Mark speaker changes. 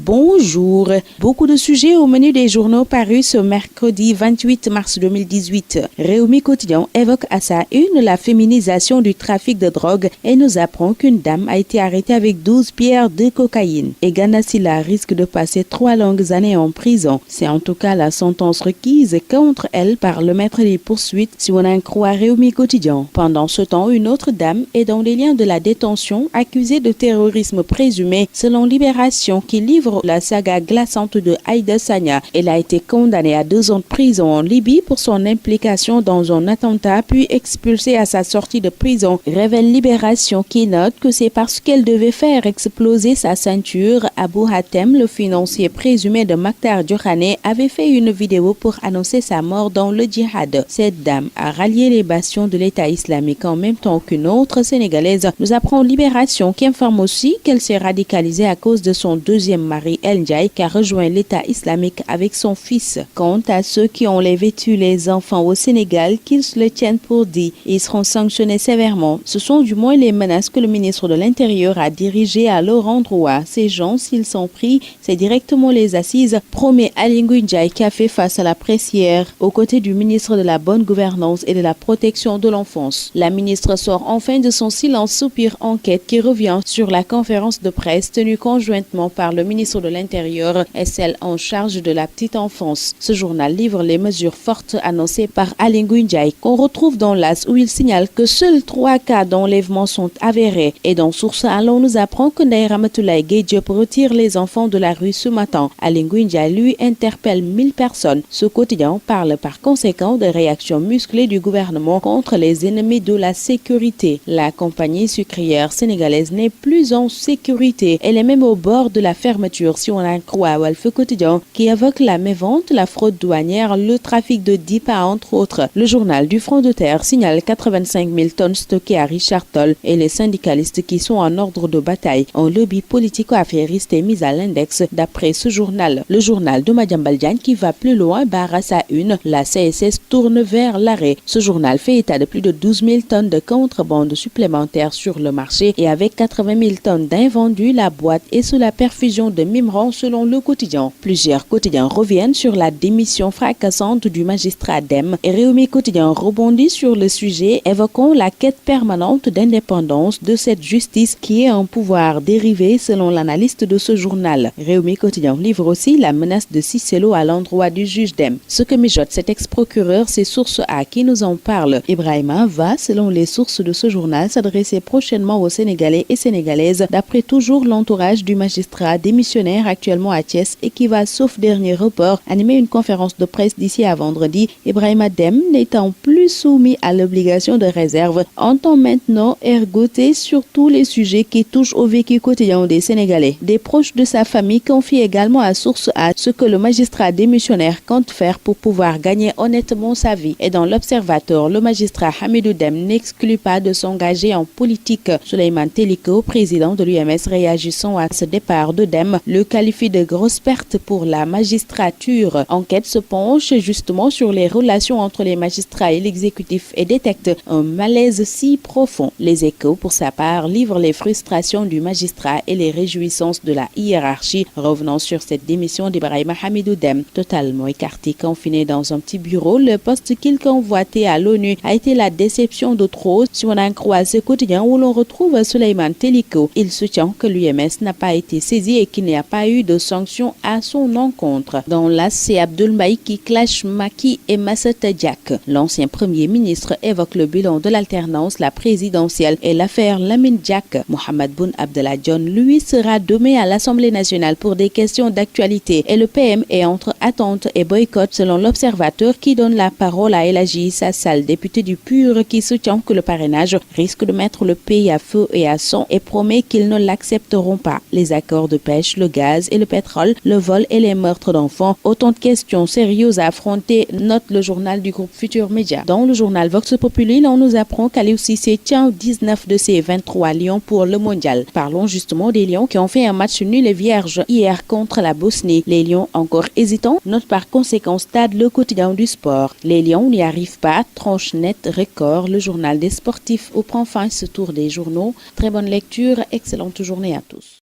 Speaker 1: Bonjour. Beaucoup de sujets au menu des journaux parus ce mercredi 28 mars 2018. Réumi Quotidien évoque à sa une la féminisation du trafic de drogue et nous apprend qu'une dame a été arrêtée avec 12 pierres de cocaïne. Et Gana Silla risque de passer 3 longues années en prison. C'est en tout cas la sentence requise contre elle par le maître des poursuites si on en croit Réumi Quotidien. Pendant ce temps, une autre dame est dans les liens de la détention accusée de terrorisme présumé selon Libération qui livre la saga glaçante de Aïda Sagna. Elle a été condamnée à 2 ans de prison en Libye pour son implication dans un attentat puis expulsée à sa sortie de prison. Révèle Libération qui note que c'est parce qu'elle devait faire exploser sa ceinture. Abou Hatem, le financier présumé de Maktar Diokhane, avait fait une vidéo pour annoncer sa mort dans le djihad. Cette dame a rallié les bastions de l'État islamique en même temps qu'une autre sénégalaise. Nous apprend Libération qui informe aussi qu'elle s'est radicalisée à cause de son deuxième mari El Ndiaye qui a rejoint l'État islamique avec son fils. Quant à ceux qui ont vêtu les enfants au Sénégal, qu'ils se le tiennent pour dit, ils seront sanctionnés sévèrement. Ce sont du moins les menaces que le ministre de l'Intérieur a dirigées à leur endroit. Ces gens, s'ils sont pris, c'est directement les assises, promet Aly Ngouille Ndiaye qui a fait face à la presse hier, aux côtés du ministre de la Bonne Gouvernance et de la Protection de l'Enfance. La ministre sort enfin de son silence soupir enquête qui revient sur la conférence de presse tenue conjointement par le ministre de l'Intérieur et celle en charge de la petite enfance. Ce journal livre les mesures fortes annoncées par Aly Ngouille Ndiaye qu'on retrouve dans l'As où il signale que seuls 3 cas d'enlèvement sont avérés et dans Source A l'on nous apprend que Ndeye Ramatoulaye Gueye Diop retire les enfants de la rue ce matin. Aly Ngouille Ndiaye lui interpelle 1000 personnes. Ce quotidien parle par conséquent de réactions musclées du gouvernement contre les ennemis de la sécurité. La compagnie sucrière sénégalaise n'est plus en sécurité. Elle est même au bord de la fermeture si on en croit Walf Quotidien qui évoque la mévente, la fraude douanière, le trafic de DIPA entre autres. Le journal du Front de Terre signale 85 000 tonnes stockées à Richard Toll et les syndicalistes qui sont en ordre de bataille. Un lobby politico-affairiste est mis à l'index d'après ce journal. Le journal de Madiambal Diagne qui va plus loin barre à sa une. La CSS tourne vers l'arrêt. Ce journal fait état de plus de 12 000 tonnes de contrebande supplémentaires sur le marché et avec 80 000 tonnes d'invendus, la boîte est sous la perfusion de Mimran selon le quotidien. Plusieurs quotidiens reviennent sur la démission fracassante du magistrat Dème et Réumi Quotidien rebondit sur le sujet évoquant la quête permanente d'indépendance de cette justice qui est un pouvoir dérivé selon l'analyste de ce journal. Réumi Quotidien livre aussi la menace de Cissé Lo à l'endroit du juge Dème. Ce que mijote cet ex-procureur, c'est Source A qui nous en parle. Ibrahima va, selon les sources de ce journal, s'adresser prochainement aux Sénégalais et Sénégalaises d'après toujours l'entourage du magistrat démissionnaire actuellement à Thiès et qui va, sauf dernier report, animer une conférence de presse d'ici à vendredi. Ibrahima Dème, n'étant plus soumis à l'obligation de réserve, entend maintenant ergoter sur tous les sujets qui touchent au vécu quotidien des Sénégalais. Des proches de sa famille confient également à Source A ce que le magistrat démissionnaire compte faire pour pouvoir gagner honnêtement sa vie. Et dans l'Observateur, le magistrat Hamidou Dème n'exclut pas de s'engager en politique. Souleymane Teliko, président de l'UMS, réagissant à ce départ de Dème, le qualifie de grosse perte pour la magistrature. Enquête se penche justement sur les relations entre les magistrats et l'exécutif et détecte un malaise si profond. Les Échos, pour sa part, livrent les frustrations du magistrat et les réjouissances de la hiérarchie, revenant sur cette démission d'Ibrahima Hamidou Dème. Totalement écarté, confiné dans un petit bureau, le poste qu'il convoitait à l'ONU a été la déception de trop. Si on en croit ce quotidien où l'on retrouve Souleymane Teliko, il soutient que l'UMS n'a pas été saisi et qu'il n'y a pas eu de sanctions à son encontre. Dans l'As, c'est Abdoul Mbaye qui clash Macky et Massata Diack. L'ancien premier ministre évoque le bilan de l'alternance, la présidentielle et l'affaire Lamine Diack. Mohamed Boun Abdallah Dionne, lui, sera demain à l'Assemblée nationale pour des questions d'actualité et le PM est entre attente et boycott selon l'Observateur qui donne la parole à El Hadji Issa Sall, député du PUR qui soutient que le parrainage risque de mettre le pays à feu et à sang et promet qu'ils ne l'accepteront pas. Les accords de pêche, le gaz et le pétrole, le vol et les meurtres d'enfants, autant de questions sérieuses à affronter, note le journal du groupe Futur Média. Dans le journal Vox Populi, on nous apprend qu'Aliou Cissé tient 19 de ses 23 lions pour le mondial. Parlons justement des Lions qui ont fait un match nul et vierge hier contre la Bosnie. Les Lions encore hésitants, note par conséquent Stade le quotidien du sport. Les Lions n'y arrivent pas, tranche nette, record, le journal des sportifs où prend fin ce tour des journaux. Très bonne lecture, excellente journée à tous.